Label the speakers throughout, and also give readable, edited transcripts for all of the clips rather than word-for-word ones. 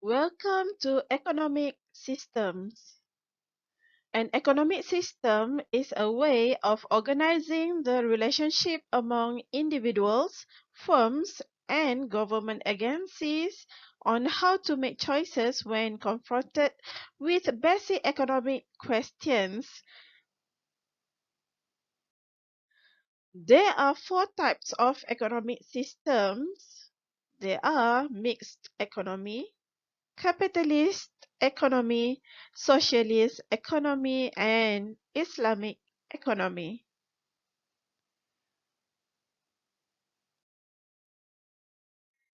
Speaker 1: Welcome to economic systems. An economic system is a way of organizing the relationship among individuals, firms, and government agencies on how to make choices when confronted with basic economic questions. There are four types of economic systems. There are mixed economy, capitalist economy, socialist economy, and Islamic economy.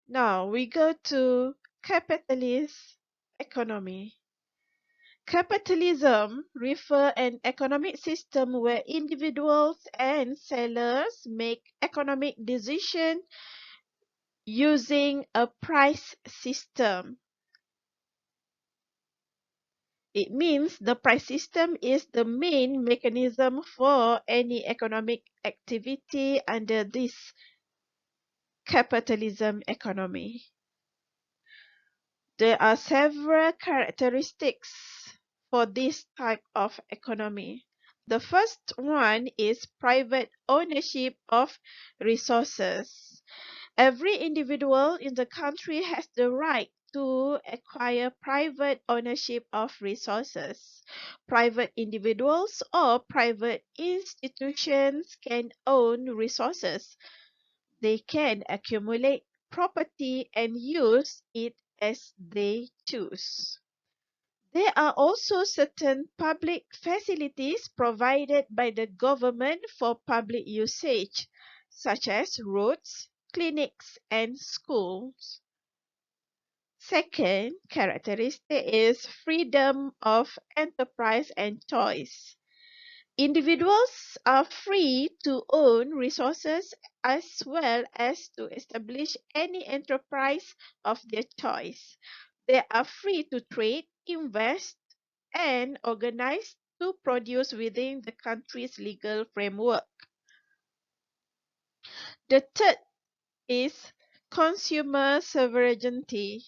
Speaker 1: Now we go to capitalist economy. Capitalism refers an economic system where individuals and sellers make economic decisions using a price system. It means the price system is the main mechanism for any economic activity under this capitalism economy. There are several characteristics for this type of economy. The first one is private ownership of resources. Every individual in the country has the right to acquire private ownership of resources. Private individuals or private institutions can own resources. They can accumulate property and use it as they choose. There are also certain public facilities provided by the government for public usage, such as roads, clinics, and schools. Second characteristic is freedom of enterprise and choice. Individuals are free to own resources as well as to establish any enterprise of their choice. They are free to trade, invest, and organize to produce within the country's legal framework. The third is consumer sovereignty.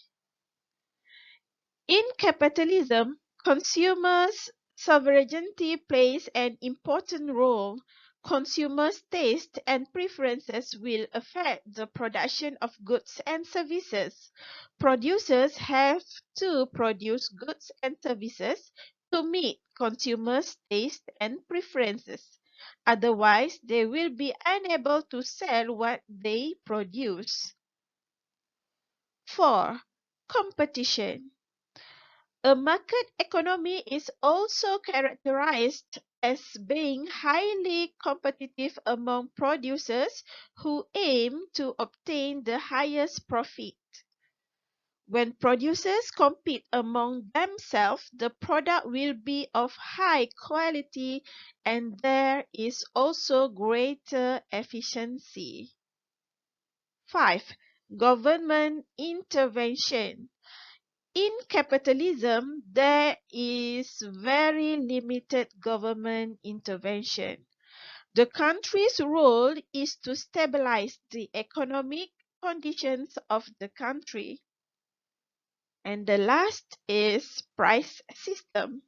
Speaker 1: In capitalism, consumers' sovereignty plays an important role. Consumers' tastes and preferences will affect the production of goods and services. Producers have to produce goods and services to meet consumers' tastes and preferences. Otherwise, they will be unable to sell what they produce. 4. Competition. A market economy is also characterized as being highly competitive among producers who aim to obtain the highest profit. When producers compete among themselves, the product will be of high quality and there is also greater efficiency. 5. Government intervention. In capitalism, there is very limited government intervention. The country's role is to stabilize the economic conditions of the country. And the last is price system.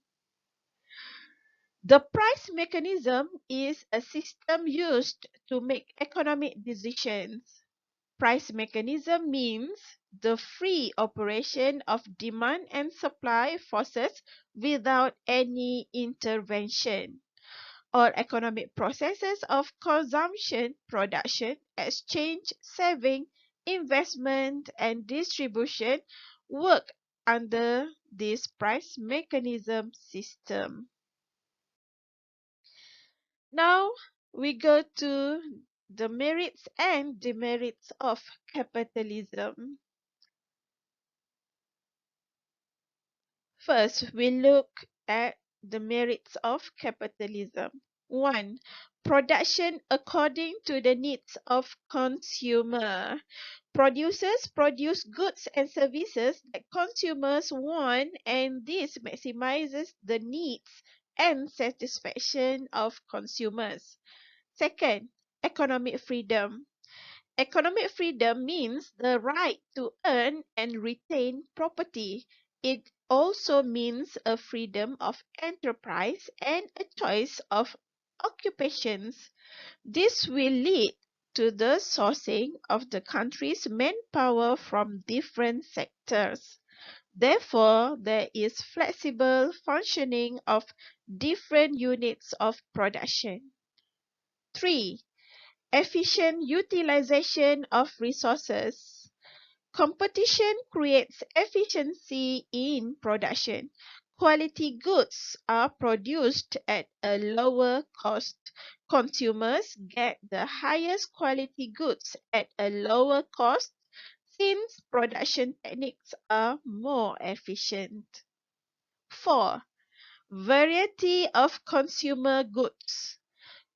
Speaker 1: The price mechanism is a system used to make economic decisions. Price mechanism means the free operation of demand and supply forces without any intervention. All economic processes of consumption, production, exchange, saving, investment, and distribution work under this price mechanism system. Now we go to the merits and demerits of capitalism. First, we look at the merits of capitalism. 1. Production according to the needs of consumer. Producers produce goods and services that consumers want, and this maximizes the needs and satisfaction of consumers. Second, economic freedom. Economic freedom means the right to earn and retain property. It also means a freedom of enterprise and a choice of occupations. This will lead to the sourcing of the country's manpower from different sectors. Therefore, there is flexible functioning of different units of production. 3. Efficient utilization of resources. Competition creates efficiency in production. Quality goods are produced at a lower cost. Consumers get the highest quality goods at a lower cost since production techniques are more efficient. 4. Variety of consumer goods.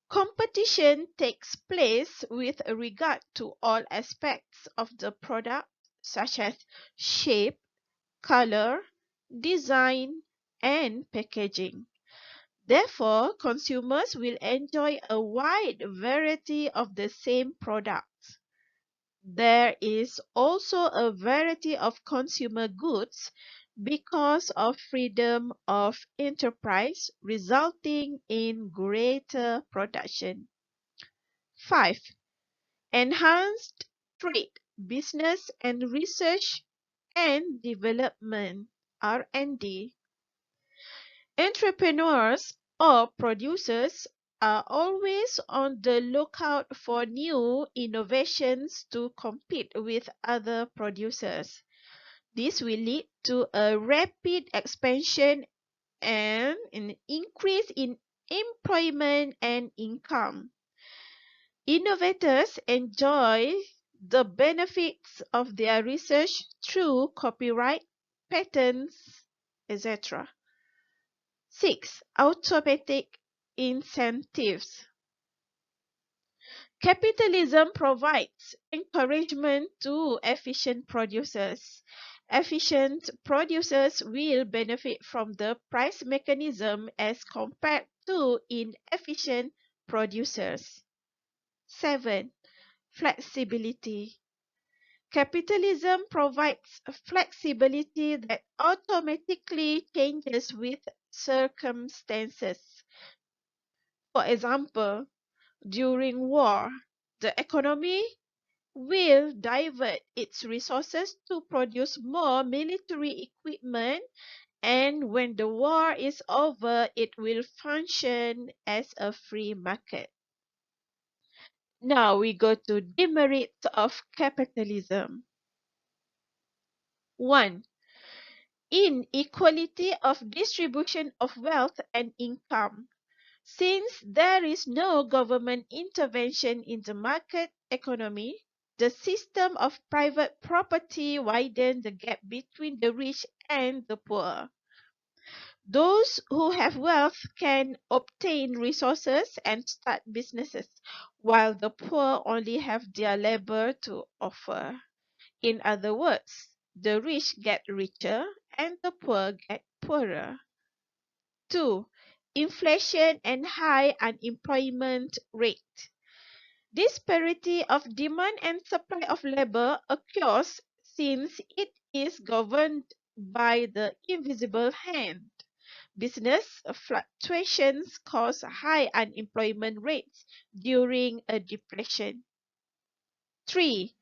Speaker 1: Competition takes place with regard to all aspects of the product, such as shape, color, design, and packaging. Therefore, consumers will enjoy a wide variety of the same products. There is also a variety of consumer goods because of freedom of enterprise resulting in greater production. 5. Enhanced trade, business and research and development (R&D). Entrepreneurs or producers are always on the lookout for new innovations to compete with other producers. This will lead to a rapid expansion and an increase in employment and income. Innovators enjoy the benefits of their research through copyright, patents, etc. 6. Automatic incentives. Capitalism provides encouragement to efficient producers. Efficient producers will benefit from the price mechanism as compared to inefficient producers. 7. Flexibility. Capitalism provides flexibility that automatically changes with circumstances. For example, during war, the economy will divert its resources to produce more military equipment, and when the war is over, it will function as a free market. Now we go to demerits of capitalism. 1. Inequality of distribution of wealth and income. Since there is no government intervention in the market economy, the system of private property widens the gap between the rich and the poor. Those who have wealth can obtain resources and start businesses, while the poor only have their labor to offer. In other words, the rich get richer and the poor get poorer. 2. Inflation and high unemployment rate. Disparity of demand and supply of labor occurs since it is governed by the invisible hand. Business fluctuations cause high unemployment rates during a depression. 3.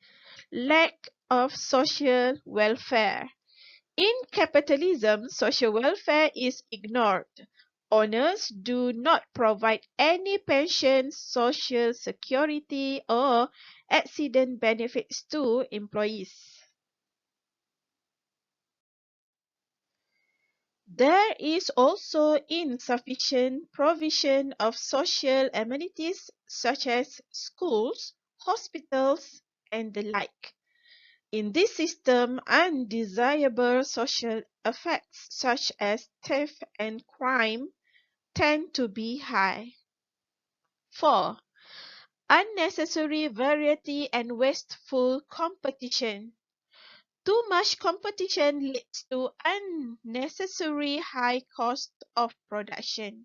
Speaker 1: Lack of social welfare. In capitalism, social welfare is ignored. Owners do not provide any pension, social security, or accident benefits to employees. There is also insufficient provision of social amenities such as schools, hospitals, and the like. In this system, undesirable social effects such as theft and crime tend to be high. 4. Unnecessary variety and wasteful competition. Too much competition leads to unnecessary high cost of production.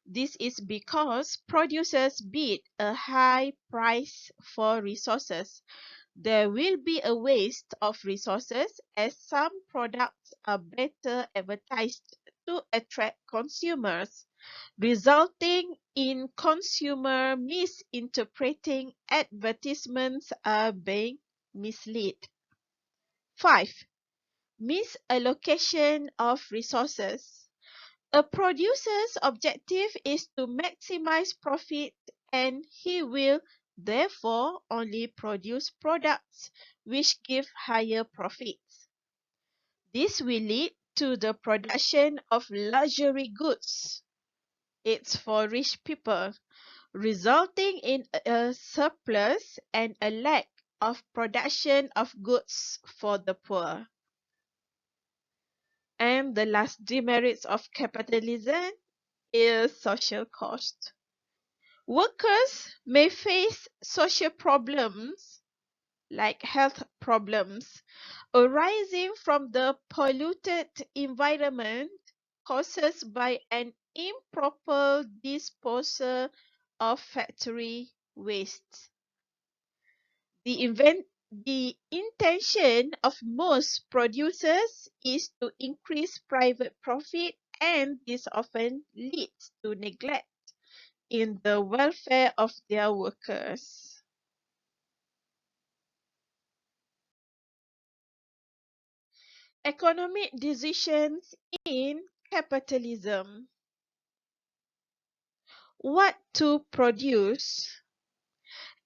Speaker 1: This is because producers bid a high price for resources. There will be a waste of resources as some products are better advertised to attract consumers, resulting in consumer misinterpreting advertisements are being misled. 5. Misallocation of resources. A producer's objective is to maximize profit and he will therefore only produce products which give higher profits. This will lead to the production of luxury goods. It's for rich people, resulting in a surplus and a lack of production of goods for the poor. And the last demerits of capitalism is social cost. Workers may face social problems like health problems arising from the polluted environment caused by an improper disposal of factory waste. The intention of most producers is to increase private profit, and this often leads to neglect in the welfare of their workers. Economic decisions in capitalism. What to produce?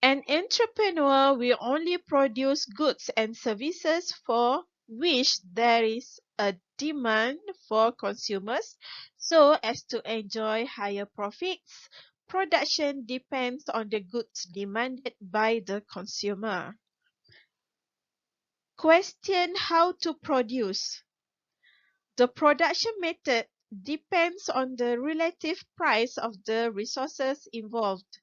Speaker 1: An entrepreneur will only produce goods and services for which there is a demand for consumers so as to enjoy higher profits. Production depends on the goods demanded by the consumer. Question how to produce. The production method depends on the relative price of the resources involved.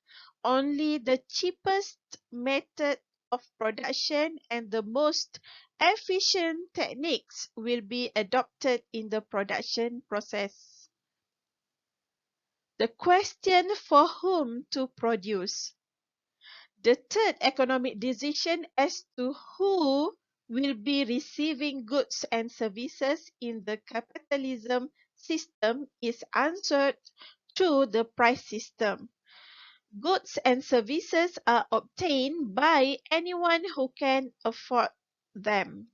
Speaker 1: Only the cheapest method of production and the most efficient techniques will be adopted in the production process. The question for whom to produce. The third economic decision as to who will be receiving goods and services in the capitalism system is answered through the price system. Goods and services are obtained by anyone who can afford them.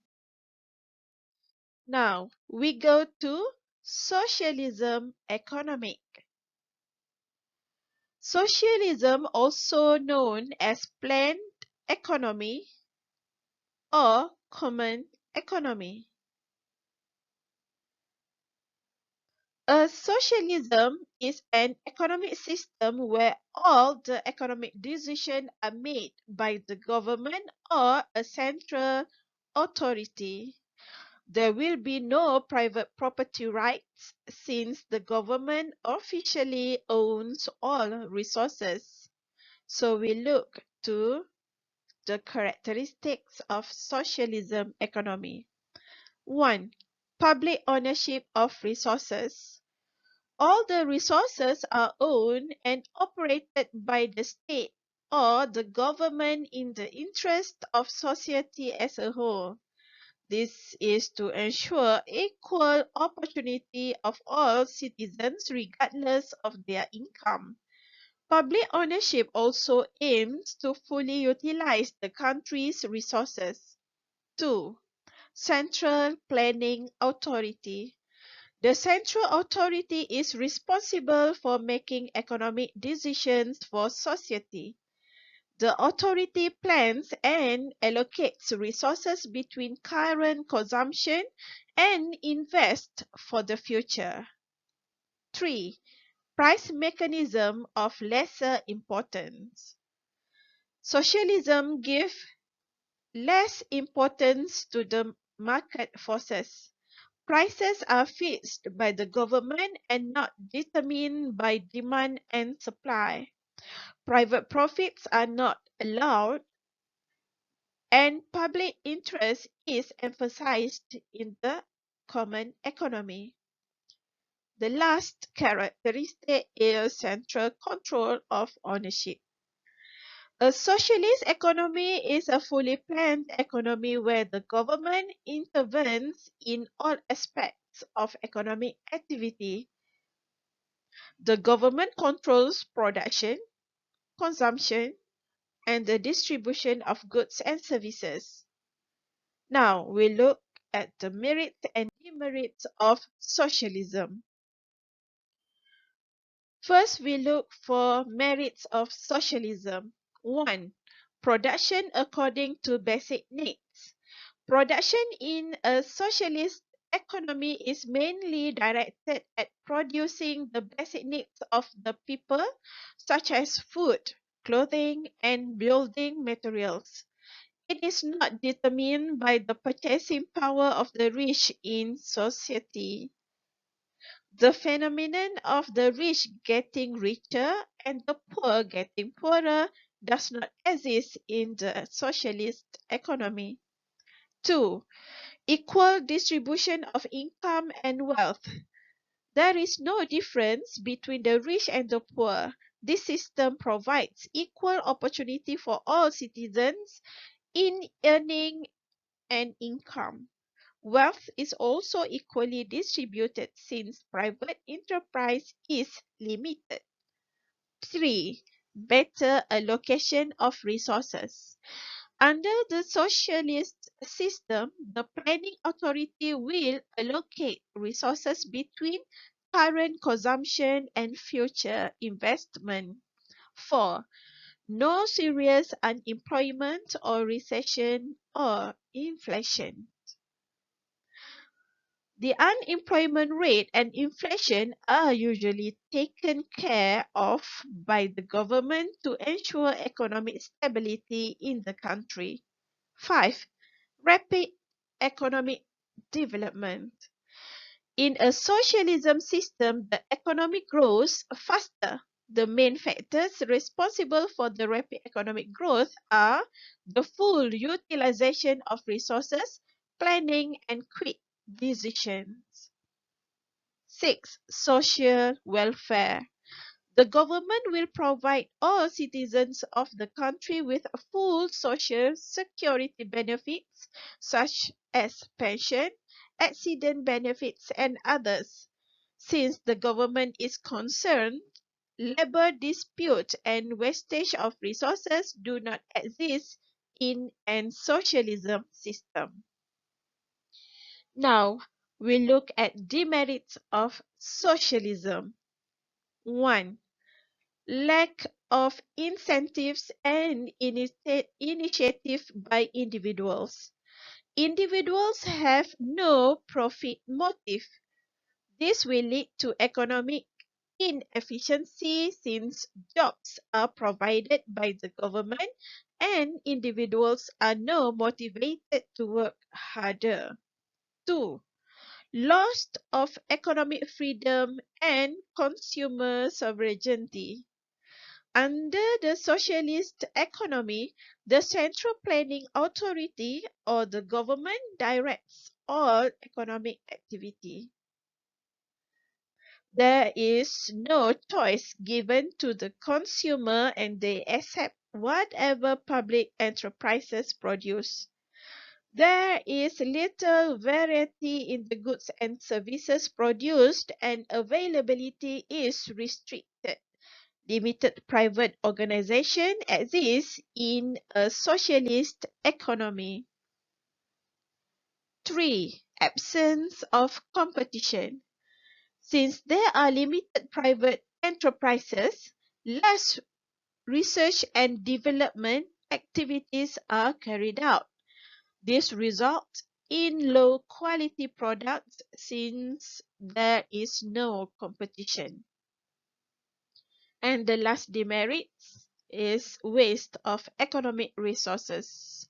Speaker 1: Now, we go to socialism economic. Socialism, also known as planned economy or common economy. A socialism is an economic system where all the economic decisions are made by the government or a central authority. There will be no private property rights since the government officially owns all resources. So we look to the characteristics of socialism economy. 1. Public ownership of resources. All the resources are owned and operated by the state or the government in the interest of society as a whole. This is to ensure equal opportunity of all citizens regardless of their income. Public ownership also aims to fully utilize the country's resources. 2. Central Planning Authority. The central authority is responsible for making economic decisions for society. The authority plans and allocates resources between current consumption and invests for the future. 3. Price mechanism of lesser importance. Socialism gives less importance to the market forces. Prices are fixed by the government and not determined by demand and supply. Private profits are not allowed, and public interest is emphasized in the common economy. The last characteristic is central control of ownership. A socialist economy is a fully planned economy where the government intervenes in all aspects of economic activity. The government controls production, consumption, and the distribution of goods and services. Now we look at the merits and demerits of socialism. First, we look for merits of socialism. 1. Production according to basic needs. Production in a socialist economy is mainly directed at producing the basic needs of the people, such as food, clothing, and building materials. It is not determined by the purchasing power of the rich in society. The phenomenon of the rich getting richer and the poor getting poorer does not exist in the socialist economy. 2. Equal distribution of income and wealth. There is no difference between the rich and the poor. This system provides equal opportunity for all citizens in earning an income. Wealth is also equally distributed since private enterprise is limited. 3. Better allocation of resources. Under the socialist system, the planning authority will allocate resources between current consumption and future investment. 4. No serious unemployment or recession or inflation. The unemployment rate and inflation are usually taken care of by the government to ensure economic stability in the country. 5. Rapid economic development. In a socialism system, the economy grows faster. The main factors responsible for the rapid economic growth are the full utilization of resources, planning, and quick decisions. 6. Social welfare. The government will provide all citizens of the country with full social security benefits such as pension, accident benefits, and others. Since the government is concerned, labor dispute and wastage of resources do not exist in an socialism system. Now, we look at demerits of socialism. 1. Lack of incentives and initiative by individuals. Individuals have no profit motive. This will lead to economic inefficiency since jobs are provided by the government and individuals are not motivated to work harder. 2. Loss of economic freedom and consumer sovereignty. Under the socialist economy, the Central Planning Authority or the government directs all economic activity. There is no choice given to the consumer and they accept whatever public enterprises produce. There is little variety in the goods and services produced and availability is restricted. Limited private organization exists in a socialist economy. 3. Absence of competition. Since there are limited private enterprises, less research and development activities are carried out. This results in low quality products since there is no competition. And the last demerit is waste of economic resources.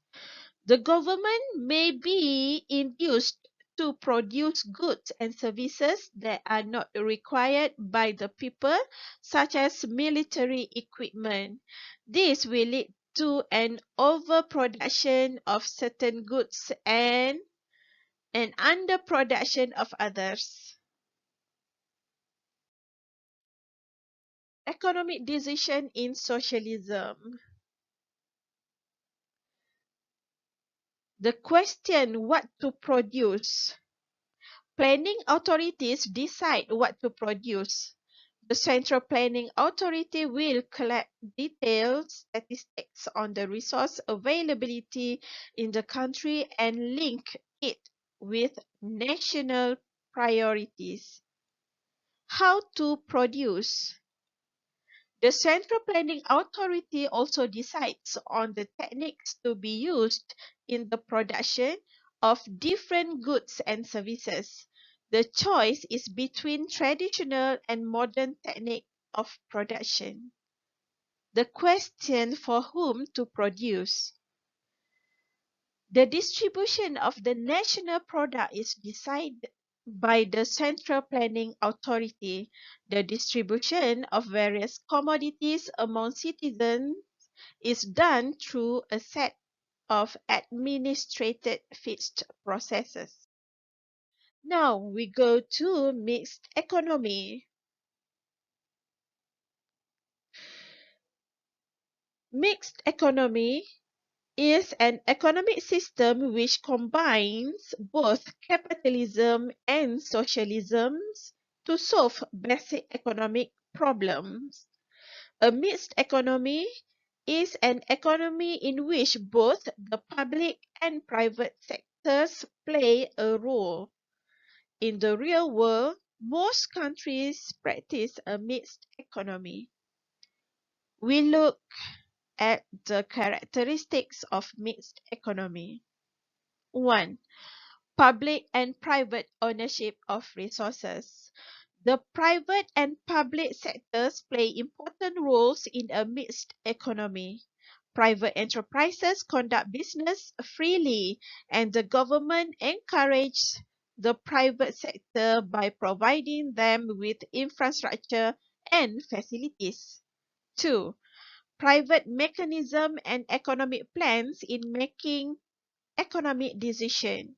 Speaker 1: The government may be induced to produce goods and services that are not required by the people, such as military equipment. This will lead to an overproduction of certain goods and an underproduction of others. economic decision in socialism. The question what to produce. Planning authorities decide what to produce. The Central Planning Authority will collect detailed statistics on the resource availability in the country and link it with national priorities. How to produce. The Central Planning Authority also decides on the techniques to be used in the production of different goods and services. The choice is between traditional and modern technique of production. The question for whom to produce. The distribution of the national product is decided by the Central Planning Authority. The distribution of various commodities among citizens is done through a set of administrated fixed processes. Now we go to mixed economy. Mixed economy is an economic system which combines both capitalism and socialism to solve basic economic problems. A mixed economy is an economy in which both the public and private sectors play a role. In the real world, most countries practice a mixed economy. We look at the characteristics of mixed economy. 1. Public and private ownership of resources. The private and public sectors play important roles in a mixed economy. Private enterprises conduct business freely, and the government encourages the private sector by providing them with infrastructure and facilities. 2. Private mechanism and economic plans in making economic decisions.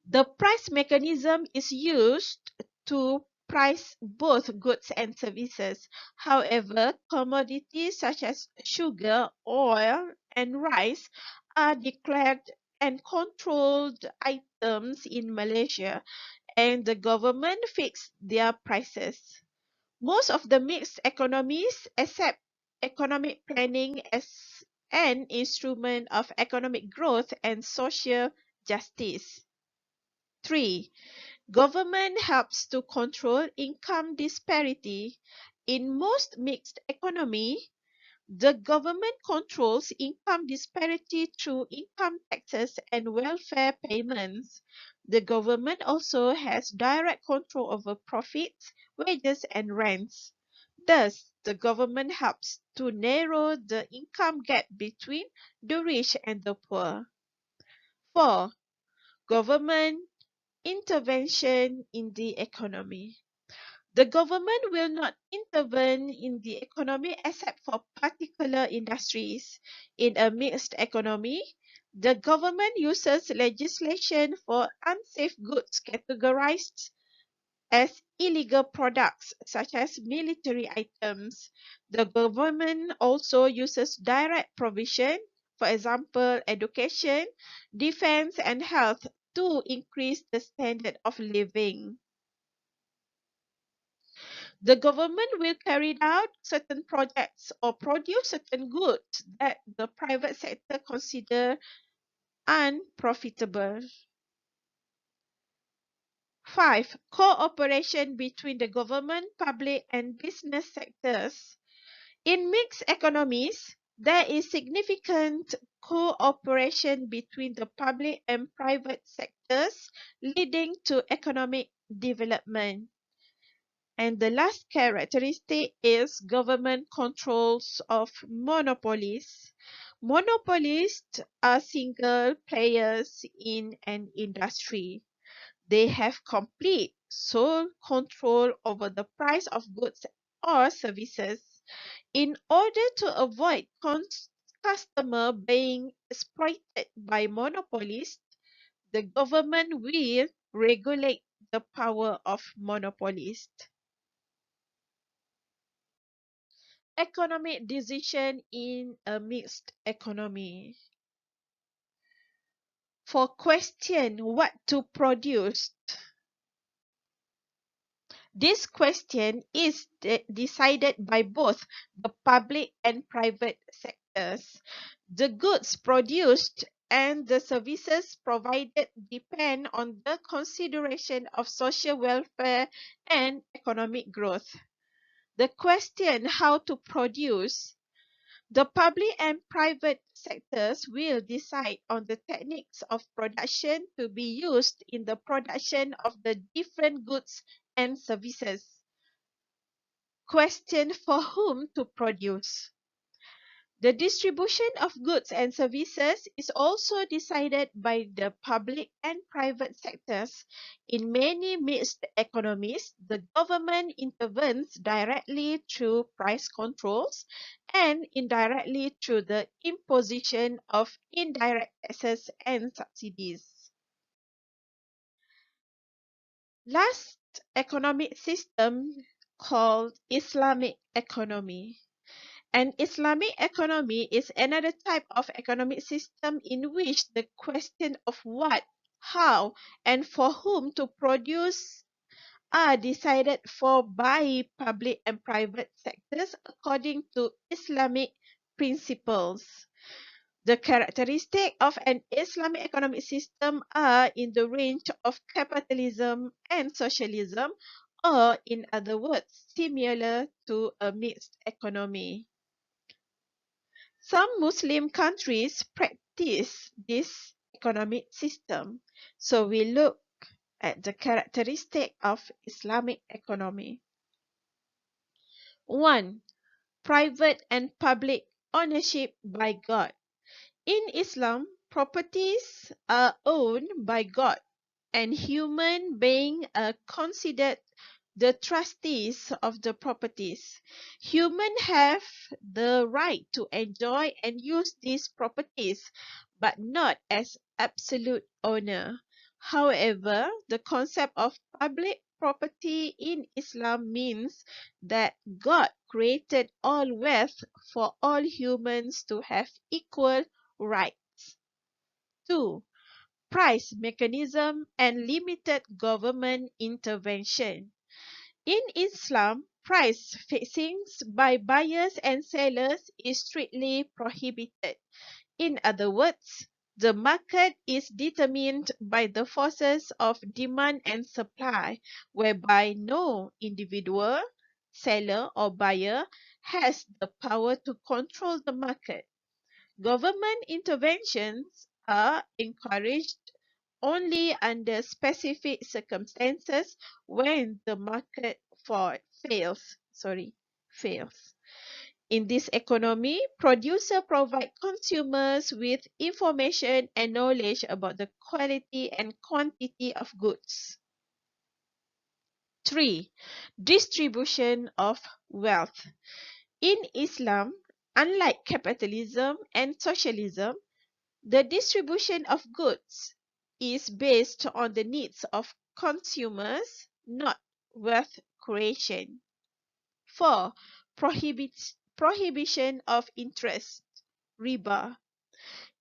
Speaker 1: The price mechanism is used to price both goods and services. However, commodities such as sugar, oil, and rice are declared and controlled items in Malaysia, and the government fixes their prices. Most of the mixed economies accept economic planning as an instrument of economic growth and social justice. 3. Government helps to control income disparity. In most mixed economy, the government controls income disparity through income taxes and welfare payments. The government also has direct control over profits, wages, and rents. Thus, the government helps to narrow the income gap between the rich and the poor. 4. Government intervention in the economy. The government will not intervene in the economy except for particular industries. In a mixed economy, the government uses legislation for unsafe goods categorized as illegal products, such as military items. The government also uses direct provision, for example, education, defense, and health, to increase the standard of living. The government will carry out certain projects or produce certain goods that the private sector consider unprofitable. 5. Cooperation between the government, public, and business sectors. In mixed economies, there is significant cooperation between the public and private sectors, leading to economic development. And the last characteristic is government controls of monopolies. Monopolists are single players in an industry. They have complete sole control over the price of goods or services. In order to avoid customer being exploited by monopolists, the government will regulate the power of monopolists. economic decision in a mixed economy. For question what to produce, this question is decided by both the public and private sectors. The goods produced and the services provided depend on the consideration of social welfare and economic growth. The question how to produce, the public and private sectors will decide on the techniques of production to be used in the production of the different goods and services. Question for whom to produce. The distribution of goods and services is also decided by the public and private sectors. In many mixed economies, the government intervenes directly through price controls and indirectly through the imposition of indirect taxes and subsidies. Last economic system called Islamic economy. An Islamic economy is another type of economic system in which the question of what, how, and for whom to produce are decided for by public and private sectors according to Islamic principles. The characteristics of an Islamic economic system are in the range of capitalism and socialism, or in other words, similar to a mixed economy. Some Muslim countries practice this economic system. So we look at the characteristic of Islamic economy. 1. Private and public ownership by God. In Islam, properties are owned by God, and human beings are considered the trustees of the properties. Humans have the right to enjoy and use these properties, but not as absolute owner. However, the concept of public property in Islam means that God created all wealth for all humans to have equal rights. 2. Price mechanism and limited government intervention. In Islam, price fixing by buyers and sellers is strictly prohibited. In other words, the market is determined by the forces of demand and supply, whereby no individual, seller or buyer has the power to control the market. Government interventions are encouraged only under specific circumstances when the market fails. In this economy, producers provide consumers with information and knowledge about the quality and quantity of goods. 3. Distribution of wealth. In Islam, unlike capitalism and socialism, the distribution of goods is based on the needs of consumers, not wealth creation. 4. Prohibition of interest, riba.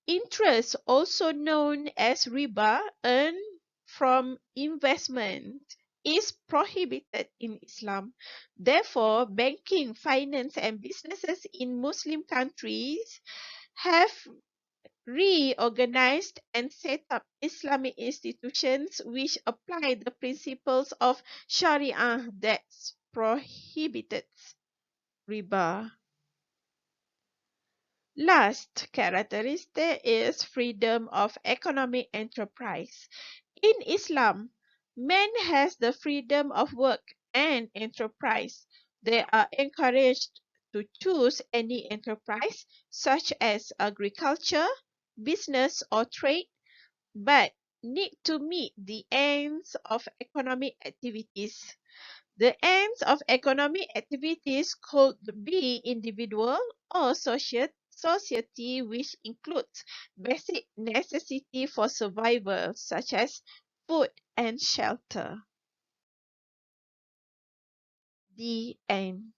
Speaker 1: Interest, also known as riba, earned from investment, is prohibited in Islam. Therefore, banking, finance, and businesses in Muslim countries have reorganized and set up Islamic institutions which apply the principles of Sharia that prohibited riba. Last characteristic is freedom of economic enterprise. In Islam, man has the freedom of work and enterprise. They are encouraged to choose any enterprise such as agriculture, business or trade, but need to meet the ends of economic activities. The ends of economic activities could be individual or society, which includes basic necessity for survival such as food and shelter. The end.